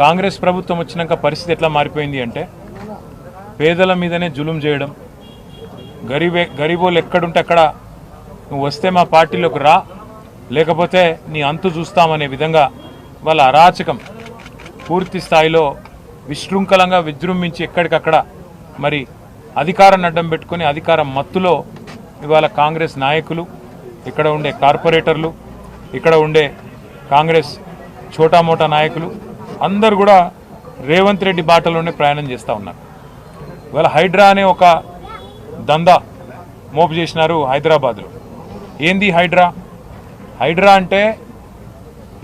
కాంగ్రెస్ ప్రభుత్వం వచ్చినాక పరిస్థితి ఎట్లా మారిపోయింది అంటే పేదల మీదనే జులుం చేయడం, గరీబోళ్ళు ఎక్కడుంటే అక్కడ నువ్వు వస్తే మా పార్టీలోకి రా, లేకపోతే నీ అంతు చూస్తామనే విధంగా వాళ్ళ అరాచకం పూర్తి స్థాయిలో విశృంఖలంగా విజృంభించి ఎక్కడికక్కడ మరి అధికారాన్ని అడ్డం పెట్టుకుని అధికారం మత్తులో ఇవాళ కాంగ్రెస్ నాయకులు, ఇక్కడ ఉండే కార్పొరేటర్లు, ఇక్కడ ఉండే కాంగ్రెస్ చోటామోటా నాయకులు అందరూ కూడా రేవంత్ రెడ్డి బాటలోనే ప్రయాణం చేస్తూ ఉన్నారు. ఇవాళ హైడ్రా అనే ఒక దందా మోపు చేసినారు హైదరాబాద్లో. ఏంది హైడ్రా? హైడ్రా అంటే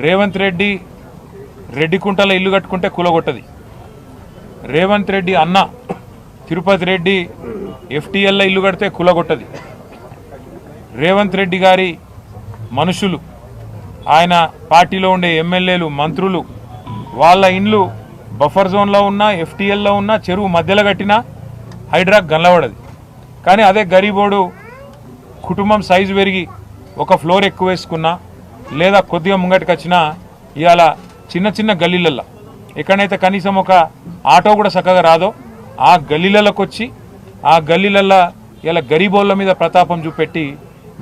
రేవంత్ రెడ్డి రెడ్డికుంటలో ఇల్లు కట్టుకుంటే కులగొట్టది. రేవంత్ రెడ్డి అన్న తిరుపతి రెడ్డి ఎఫ్టీఎల్లో ఇల్లు కడితే కులగొట్టది. రేవంత్ రెడ్డి గారి మనుషులు, ఆయన పార్టీలో ఉండే ఎమ్మెల్యేలు, మంత్రులు, వాళ్ళ ఇండ్లు బఫర్ జోన్లో ఉన్నా, ఎఫ్టీఎల్లో ఉన్నా, చెరువు మధ్యలో కట్టినా హైడ్రా గల్లబడది. కానీ అదే గరీబోడు కుటుంబం సైజు పెరిగి ఒక ఫ్లోర్ ఎక్కువ వేసుకున్నా లేదా కొద్దిగా ముంగటికి వచ్చినా ఇవాళ చిన్న చిన్న గల్లీలల్లో ఎక్కడైతే కనీసం ఒక ఆటో కూడా చక్కగా రాదో ఆ గల్లీలలోకి వచ్చి ఆ గల్లీలల్లో ఇలా గరీబోళ్ళ మీద ప్రతాపం చూపెట్టి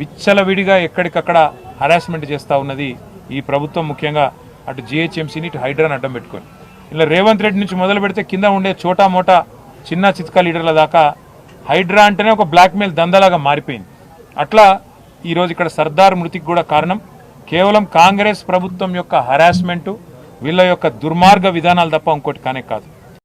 విచ్చలవిడిగా ఎక్కడికక్కడ హరాస్మెంట్ చేస్తూ ఉన్నది ఈ ప్రభుత్వం. ముఖ్యంగా అటు జిహెచ్ఎంసీని ఇటు హైడ్రాని అడ్డం పెట్టుకొని ఇలా రేవంత్ రెడ్డి నుంచి మొదలు పెడితే కింద ఉండే చోటా మోటా చిన్న చిత్కా లీడర్ల దాకా హైడ్రా అంటేనే ఒక బ్లాక్మెయిల్ దందాలాగా మారిపోయింది. అట్లా ఈరోజు ఇక్కడ సర్దార్ మృతికి కూడా కారణం కేవలం కాంగ్రెస్ ప్రభుత్వం యొక్క హరాస్మెంటు, వీళ్ళ యొక్క దుర్మార్గ విధానాలు తప్ప ఇంకోటి కానే కాదు.